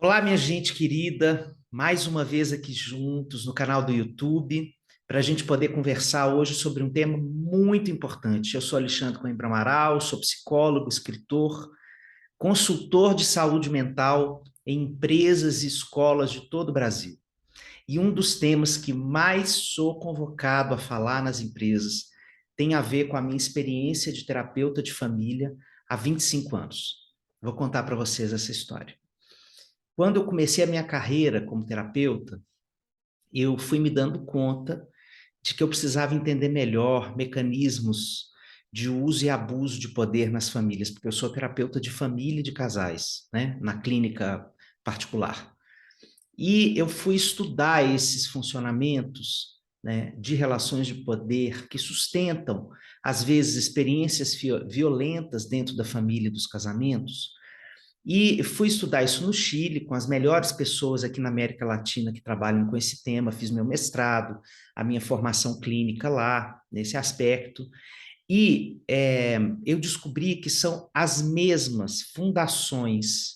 Olá, minha gente querida, mais uma vez aqui juntos no canal do YouTube, para a gente poder conversar hoje sobre um tema muito importante. Eu sou Alexandre Coimbra Amaral, sou psicólogo, escritor, consultor de saúde mental em empresas e escolas de todo o Brasil. E um dos temas que mais sou convocado a falar nas empresas tem a ver com a minha experiência de terapeuta de família há 25 anos. Vou contar para vocês essa história. Quando eu comecei a minha carreira como terapeuta, eu fui me dando conta de que eu precisava entender melhor mecanismos de uso e abuso de poder nas famílias, porque eu sou terapeuta de família e de casais, né, na clínica particular. E eu fui estudar esses funcionamentos, né, de relações de poder que sustentam, às vezes, experiências violentas dentro da família e dos casamentos, e fui estudar isso no Chile, com as melhores pessoas aqui na América Latina que trabalham com esse tema. Fiz meu mestrado, a minha formação clínica lá, nesse aspecto. E eu descobri que são as mesmas fundações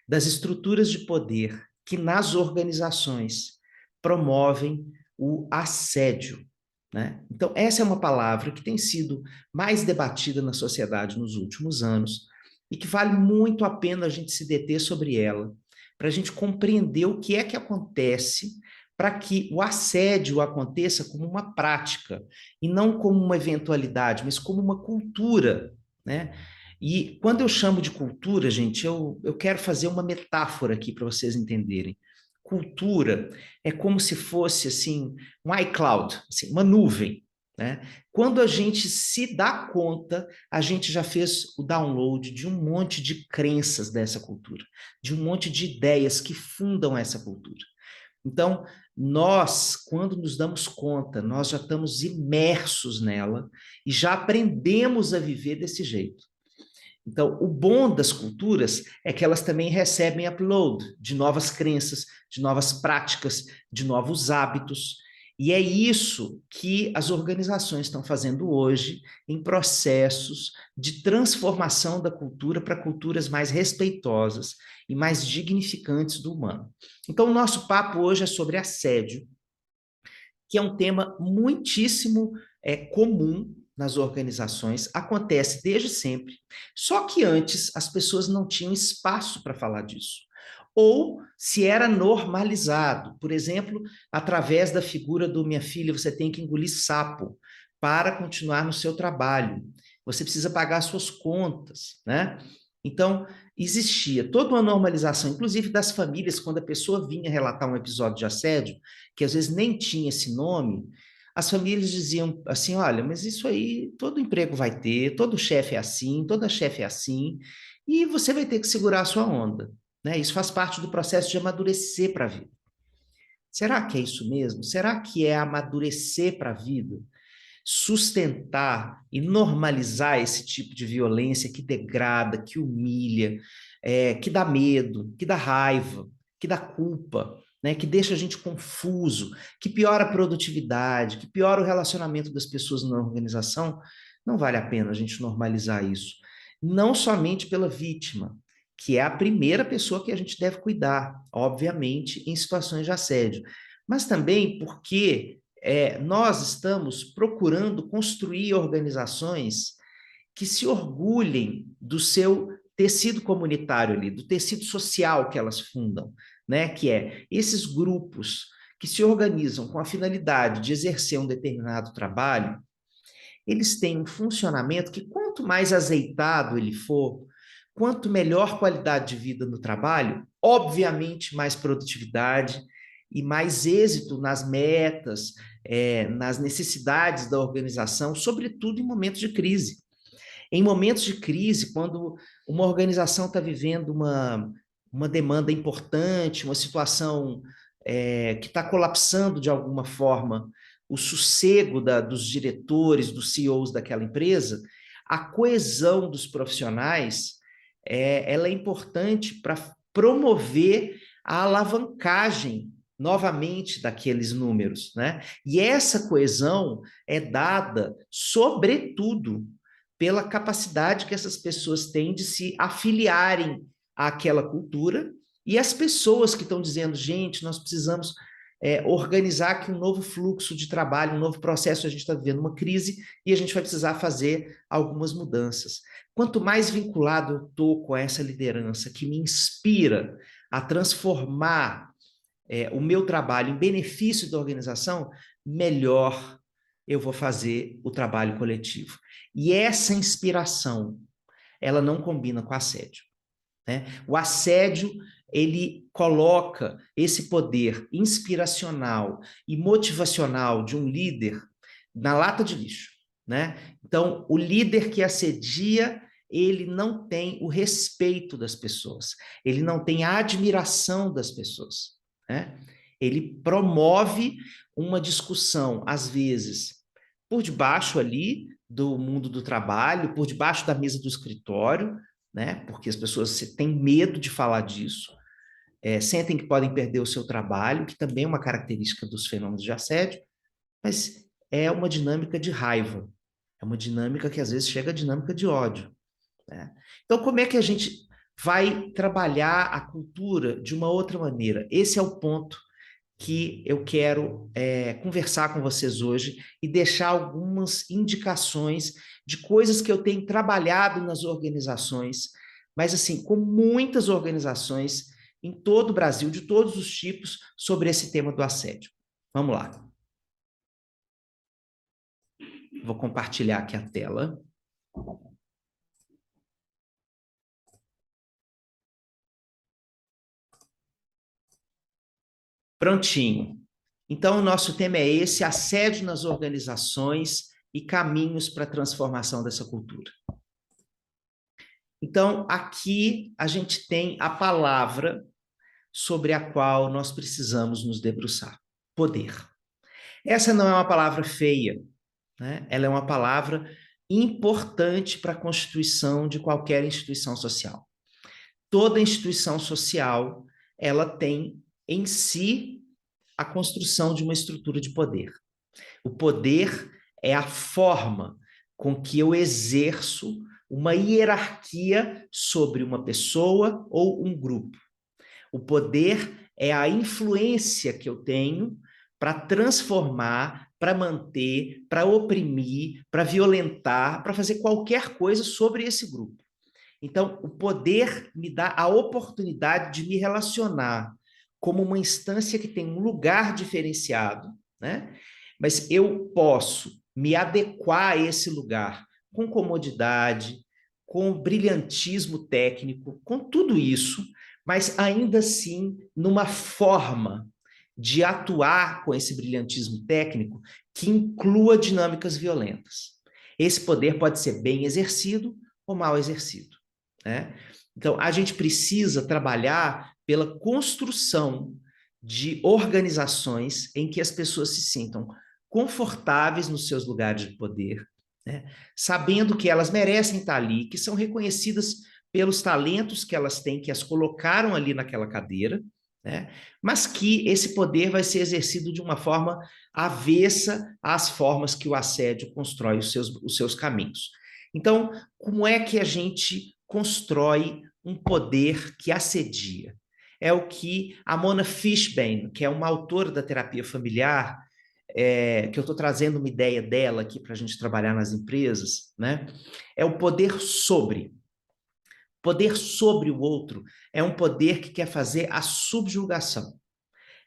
das estruturas de poder que nas organizações promovem o assédio. Né? Então, essa é uma palavra que tem sido mais debatida na sociedade nos últimos anos e que vale muito a pena a gente se deter sobre ela, para a gente compreender o que é que acontece para que o assédio aconteça como uma prática e não como uma eventualidade, mas como uma cultura, né? E quando eu chamo de cultura, gente, eu quero fazer uma metáfora aqui para vocês entenderem. Cultura é como se fosse assim um iCloud, assim, uma nuvem, né? Quando a gente se dá conta, a gente já fez o download de um monte de crenças dessa cultura, de um monte de ideias que fundam essa cultura. Então, nós, quando nos damos conta, nós já estamos imersos nela e já aprendemos a viver desse jeito. Então, o bom das culturas é que elas também recebem upload de novas crenças, de novas práticas, de novos hábitos. E é isso que as organizações estão fazendo hoje em processos de transformação da cultura para culturas mais respeitosas e mais dignificantes do humano. Então, o nosso papo hoje é sobre assédio, que é um tema muitíssimo comum nas organizações, acontece desde sempre, só que antes as pessoas não tinham espaço para falar disso. Ou se era normalizado, por exemplo, através da figura do minha filha, você tem que engolir sapo para continuar no seu trabalho, você precisa pagar suas contas, né? Então, existia toda uma normalização, inclusive das famílias, quando a pessoa vinha relatar um episódio de assédio, que às vezes nem tinha esse nome, as famílias diziam assim: olha, mas isso aí todo emprego vai ter, todo chefe é assim, toda chefe é assim, e você vai ter que segurar a sua onda. Né? Isso faz parte do processo de amadurecer para a vida. Será que é isso mesmo? Será que é amadurecer para a vida? Sustentar e normalizar esse tipo de violência que degrada, que humilha, que dá medo, que dá raiva, que dá culpa, né, que deixa a gente confuso, que piora a produtividade, que piora o relacionamento das pessoas na organização, não vale a pena a gente normalizar isso. Não somente pela vítima, que é a primeira pessoa que a gente deve cuidar, obviamente, em situações de assédio, mas também porque nós estamos procurando construir organizações que se orgulhem do seu tecido comunitário ali, do tecido social que elas fundam, né? Que é esses grupos que se organizam com a finalidade de exercer um determinado trabalho, eles têm um funcionamento que quanto mais azeitado ele for, quanto melhor qualidade de vida no trabalho, obviamente mais produtividade e mais êxito nas metas, nas necessidades da organização, sobretudo em momentos de crise. Em momentos de crise, quando uma organização está vivendo uma demanda importante, uma situação que está colapsando de alguma forma o sossego dos diretores, dos CEOs daquela empresa, a coesão dos profissionais ela é importante para promover a alavancagem novamente daqueles números, né? E essa coesão é dada, sobretudo, pela capacidade que essas pessoas têm de se afiliarem àquela cultura e as pessoas que estão dizendo, gente, nós precisamos organizar aqui um novo fluxo de trabalho, um novo processo, a gente está vivendo uma crise e a gente vai precisar fazer algumas mudanças. Quanto mais vinculado eu estou com essa liderança que me inspira a transformar o meu trabalho em benefício da organização, melhor eu vou fazer o trabalho coletivo. E essa inspiração, ela não combina com assédio, né? O assédio, ele coloca esse poder inspiracional e motivacional de um líder na lata de lixo, né? Então, o líder que assedia, ele não tem o respeito das pessoas, ele não tem a admiração das pessoas, né? Ele promove uma discussão, às vezes, por debaixo ali do mundo do trabalho, por debaixo da mesa do escritório, né? Porque as pessoas têm medo de falar disso, sentem que podem perder o seu trabalho, que também é uma característica dos fenômenos de assédio, mas é uma dinâmica de raiva, é uma dinâmica que às vezes chega a dinâmica de ódio, né? Então, como é que a gente vai trabalhar a cultura de uma outra maneira? Esse é o ponto que eu quero conversar com vocês hoje e deixar algumas indicações de coisas que eu tenho trabalhado nas organizações, mas assim, com muitas organizações em todo o Brasil, de todos os tipos, sobre esse tema do assédio. Vamos lá. Vou compartilhar aqui a tela. Prontinho. Então, o nosso tema é esse: assédio nas organizações e caminhos para a transformação dessa cultura. Então, aqui a gente tem a palavra sobre a qual nós precisamos nos debruçar: poder. Essa não é uma palavra feia, né? Ela é uma palavra importante para a constituição de qualquer instituição social. Toda instituição social, ela tem em si a construção de uma estrutura de poder. O poder é a forma com que eu exerço uma hierarquia sobre uma pessoa ou um grupo. O poder é a influência que eu tenho para transformar, para manter, para oprimir, para violentar, para fazer qualquer coisa sobre esse grupo. Então, o poder me dá a oportunidade de me relacionar como uma instância que tem um lugar diferenciado, né? Mas eu posso me adequar a esse lugar com comodidade, com brilhantismo técnico, com tudo isso, mas ainda assim numa forma de atuar com esse brilhantismo técnico que inclua dinâmicas violentas. Esse poder pode ser bem exercido ou mal exercido, né? Então, a gente precisa trabalhar pela construção de organizações em que as pessoas se sintam confortáveis nos seus lugares de poder, né? Sabendo que elas merecem estar ali, que são reconhecidas pelos talentos que elas têm, que as colocaram ali naquela cadeira, né? Mas que esse poder vai ser exercido de uma forma avessa às formas que o assédio constrói os seus caminhos. Então, como é que a gente constrói um poder que assedia? É o que a Mona Fishbein, que é uma autora da terapia familiar, que eu estou trazendo uma ideia dela aqui para a gente trabalhar nas empresas, né? É o poder sobre. Poder sobre o outro é um poder que quer fazer a subjugação.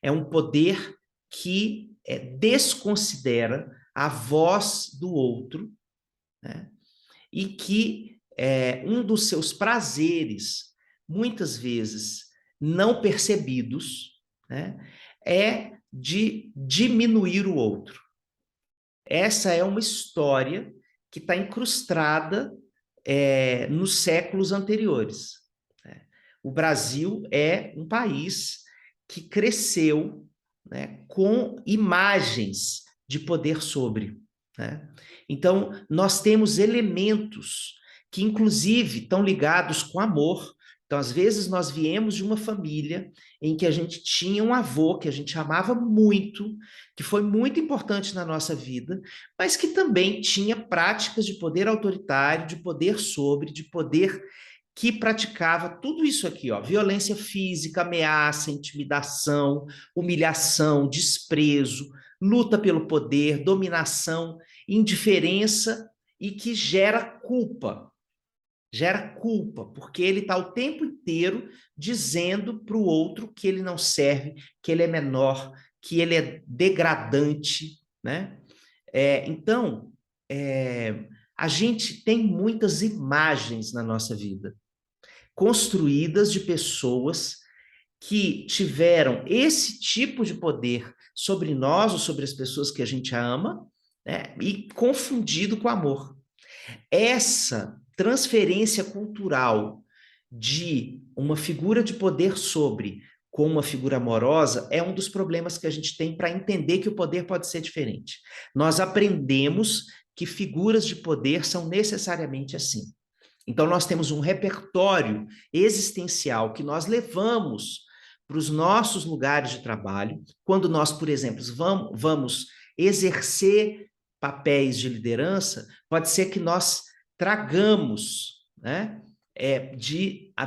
É um poder que desconsidera a voz do outro, né? E que um dos seus prazeres, muitas vezes não percebidos, né, é de diminuir o outro. Essa é uma história que está incrustada nos séculos anteriores, né? O Brasil é um país que cresceu, né, com imagens de poder sobre, né? Então, nós temos elementos que, inclusive, estão ligados com amor. Então, às vezes, nós viemos de uma família em que a gente tinha um avô que a gente amava muito, que foi muito importante na nossa vida, mas que também tinha práticas de poder autoritário, de poder sobre, de poder que praticava tudo isso aqui, ó, violência física, ameaça, intimidação, humilhação, desprezo, luta pelo poder, dominação, indiferença e que gera culpa, porque ele está o tempo inteiro dizendo para o outro que ele não serve, que ele é menor, que ele é degradante, né? Então, a gente tem muitas imagens na nossa vida, construídas de pessoas que tiveram esse tipo de poder sobre nós ou sobre as pessoas que a gente ama, né? E confundido com amor. Essa transferência cultural de uma figura de poder sobre com uma figura amorosa é um dos problemas que a gente tem para entender que o poder pode ser diferente. Nós aprendemos que figuras de poder são necessariamente assim. Então, nós temos um repertório existencial que nós levamos para os nossos lugares de trabalho, quando nós, por exemplo, vamos exercer papéis de liderança, pode ser que nós tragamos, né,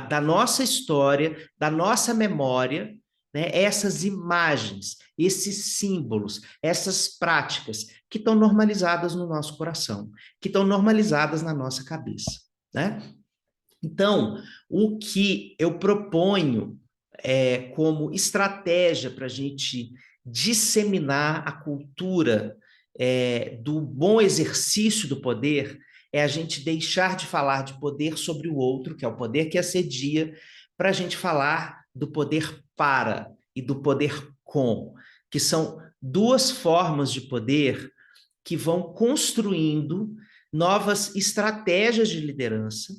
da nossa história, da nossa memória, né, essas imagens, esses símbolos, essas práticas que estão normalizadas no nosso coração, que estão normalizadas na nossa cabeça, né? Então, o que eu proponho como estratégia para a gente disseminar a cultura do bom exercício do poder é a gente deixar de falar de poder sobre o outro, que é o poder que assedia, para a gente falar do poder para e do poder com, que são duas formas de poder que vão construindo novas estratégias de liderança,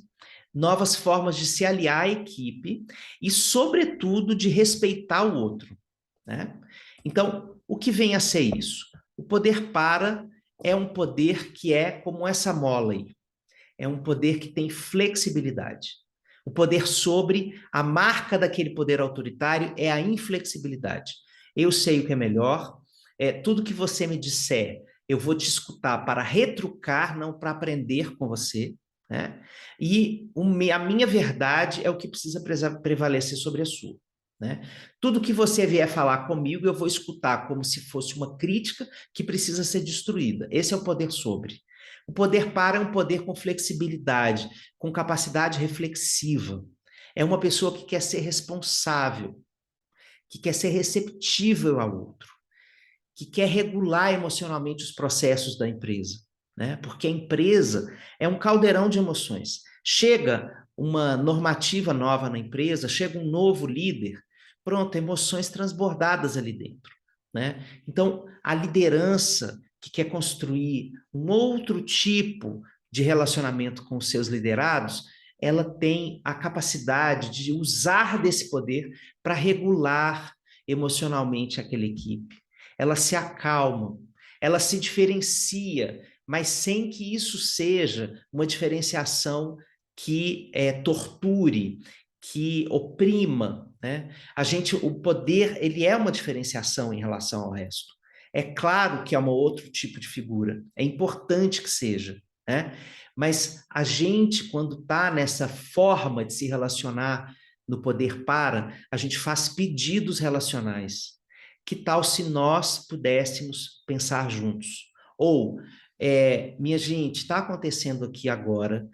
novas formas de se aliar à equipe e, sobretudo, de respeitar o outro, né? Então, o que vem a ser isso? O poder para é um poder que é como essa mola aí. É um poder que tem flexibilidade. O poder sobre a marca daquele poder autoritário é a inflexibilidade. Eu sei o que é melhor, tudo que você me disser, eu vou te escutar para retrucar, não para aprender com você, né? E a minha verdade é o que precisa prevalecer sobre a sua, né? Tudo que você vier falar comigo, eu vou escutar como se fosse uma crítica que precisa ser destruída. Esse é o poder sobre. O poder para é um poder com flexibilidade, com capacidade reflexiva. É uma pessoa que quer ser responsável, que quer ser receptível ao outro, que quer regular emocionalmente os processos da empresa, né? Porque a empresa é um caldeirão de emoções. Chega uma normativa nova na empresa, chega um novo líder, pronto, emoções transbordadas ali dentro, né? Então, a liderança que quer construir um outro tipo de relacionamento com os seus liderados, ela tem a capacidade de usar desse poder para regular emocionalmente aquela equipe. Ela se acalma, ela se diferencia, mas sem que isso seja uma diferenciação que torture, que oprima, né? O poder, ele é uma diferenciação em relação ao resto. É claro que é um outro tipo de figura, é importante que seja, né? Mas a gente, quando está nessa forma de se relacionar no poder para, a gente faz pedidos relacionais. Que tal se nós pudéssemos pensar juntos? Ou, minha gente, está acontecendo aqui agora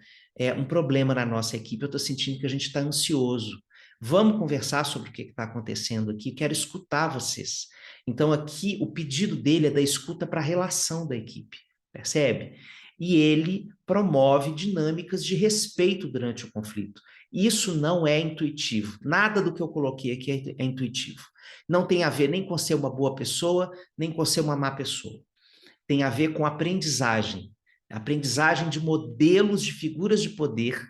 um problema na nossa equipe, eu estou sentindo que a gente está ansioso. Vamos conversar sobre o que está acontecendo aqui, quero escutar vocês. Então, aqui, o pedido dele é da escuta para a relação da equipe, percebe? E ele promove dinâmicas de respeito durante o conflito. Isso não é intuitivo. Nada do que eu coloquei aqui é intuitivo. Não tem a ver nem com ser uma boa pessoa, nem com ser uma má pessoa. Tem a ver com aprendizagem de modelos de figuras de poder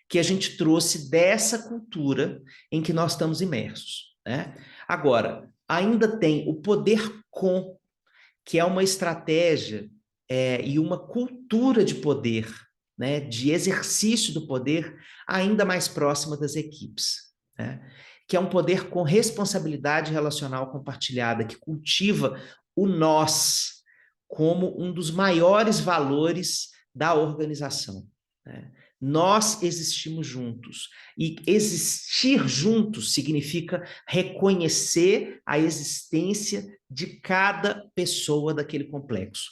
que a gente trouxe dessa cultura em que nós estamos imersos, né? Agora, ainda tem o poder com, que é uma estratégia e uma cultura de poder, né, de exercício do poder ainda mais próxima das equipes, né? Que é um poder com responsabilidade relacional compartilhada, que cultiva o nós como um dos maiores valores da organização, né? Nós existimos juntos. E existir juntos significa reconhecer a existência de cada pessoa daquele complexo,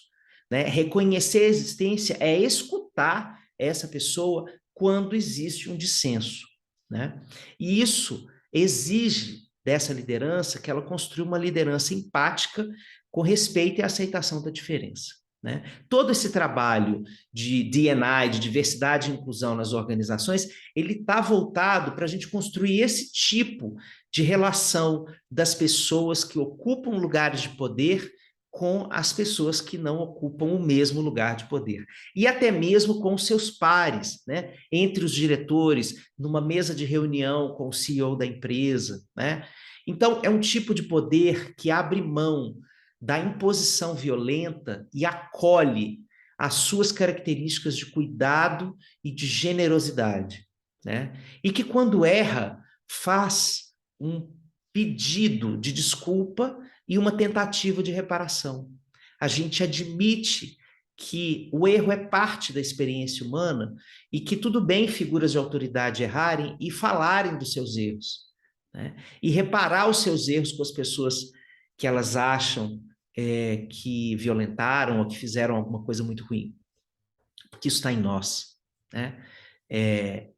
né? Reconhecer a existência é escutar essa pessoa quando existe um dissenso, né? E isso exige dessa liderança que ela construa uma liderança empática com respeito e aceitação da diferença, né? Todo esse trabalho de D&I, de diversidade e inclusão nas organizações, ele está voltado para a gente construir esse tipo de relação das pessoas que ocupam lugares de poder com as pessoas que não ocupam o mesmo lugar de poder. E até mesmo com seus pares, né? Entre os diretores, numa mesa de reunião com o CEO da empresa, né? Então, é um tipo de poder que abre mão da imposição violenta e acolhe as suas características de cuidado e de generosidade, né? E que quando erra, faz um pedido de desculpa e uma tentativa de reparação. A gente admite que o erro é parte da experiência humana e que tudo bem figuras de autoridade errarem e falarem dos seus erros, né? E reparar os seus erros com as pessoas que elas acham que violentaram ou que fizeram alguma coisa muito ruim, porque isso está em nós, né?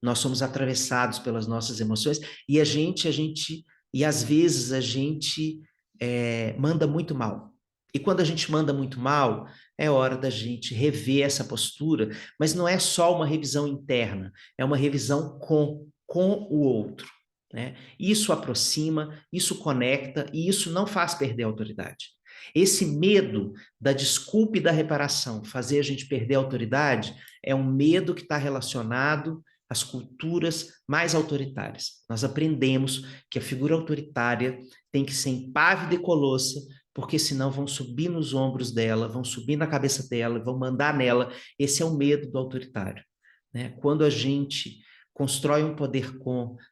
Nós somos atravessados pelas nossas emoções e e às vezes a gente manda muito mal. E quando a gente manda muito mal, é hora da gente rever essa postura, mas não é só uma revisão interna, é uma revisão com o outro, né? Isso aproxima, isso conecta e isso não faz perder a autoridade. Esse medo da desculpa e da reparação fazer a gente perder a autoridade é um medo que está relacionado às culturas mais autoritárias. Nós aprendemos que a figura autoritária tem que ser impávida e colossa, porque senão vão subir nos ombros dela, vão subir na cabeça dela, vão mandar nela. Esse é o medo do autoritário, né? Quando a gente constrói um poder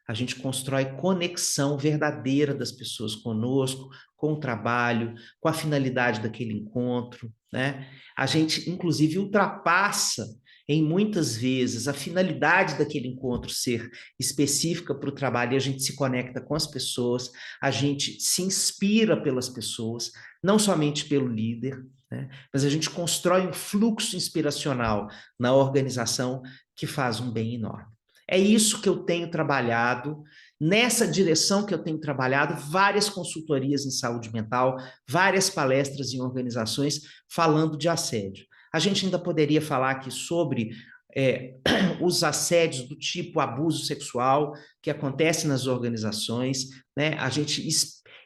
a gente constrói conexão verdadeira das pessoas conosco, com o trabalho, com a finalidade daquele encontro, né? A gente, inclusive, ultrapassa em muitas vezes a finalidade daquele encontro ser específica para o trabalho e a gente se conecta com as pessoas, a gente se inspira pelas pessoas, não somente pelo líder, né? Mas a gente constrói um fluxo inspiracional na organização que faz um bem enorme. É isso que eu tenho trabalhado, nessa direção que eu tenho trabalhado, várias consultorias em saúde mental, várias palestras em organizações falando de assédio. A gente ainda poderia falar aqui sobre os assédios do tipo abuso sexual que acontece nas organizações, né? A gente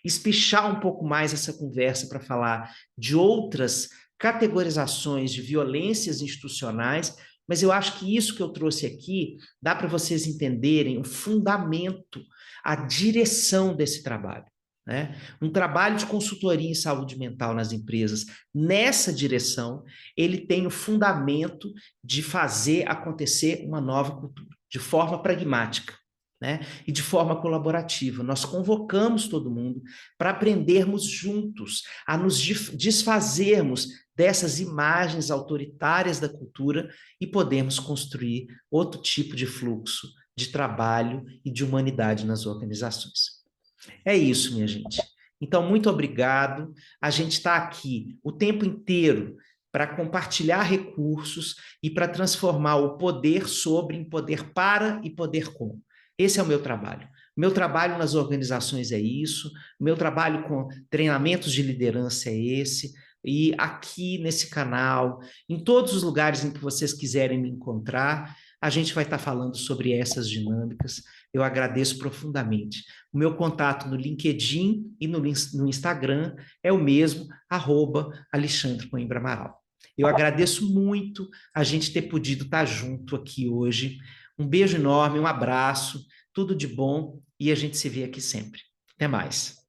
espichar um pouco mais essa conversa para falar de outras categorizações de violências institucionais, mas eu acho que isso que eu trouxe aqui dá para vocês entenderem o fundamento, a direção desse trabalho, né? Um trabalho de consultoria em saúde mental nas empresas, nessa direção, ele tem o fundamento de fazer acontecer uma nova cultura, de forma pragmática, né? E de forma colaborativa. Nós convocamos todo mundo para aprendermos juntos, a nos desfazermos dessas imagens autoritárias da cultura e podermos construir outro tipo de fluxo de trabalho e de humanidade nas organizações. É isso, minha gente. Então, muito obrigado. A gente está aqui o tempo inteiro para compartilhar recursos e para transformar o poder sobre em poder para e poder com. Esse é o meu trabalho. Meu trabalho nas organizações é isso, meu trabalho com treinamentos de liderança é esse, e aqui nesse canal, em todos os lugares em que vocês quiserem me encontrar, a gente vai estar falando sobre essas dinâmicas. Eu agradeço profundamente. O meu contato no LinkedIn e no Instagram é o mesmo, @Alexandre Coimbra Amaral. Eu agradeço muito a gente ter podido estar junto aqui hoje. Um beijo enorme, um abraço, tudo de bom e a gente se vê aqui sempre. Até mais.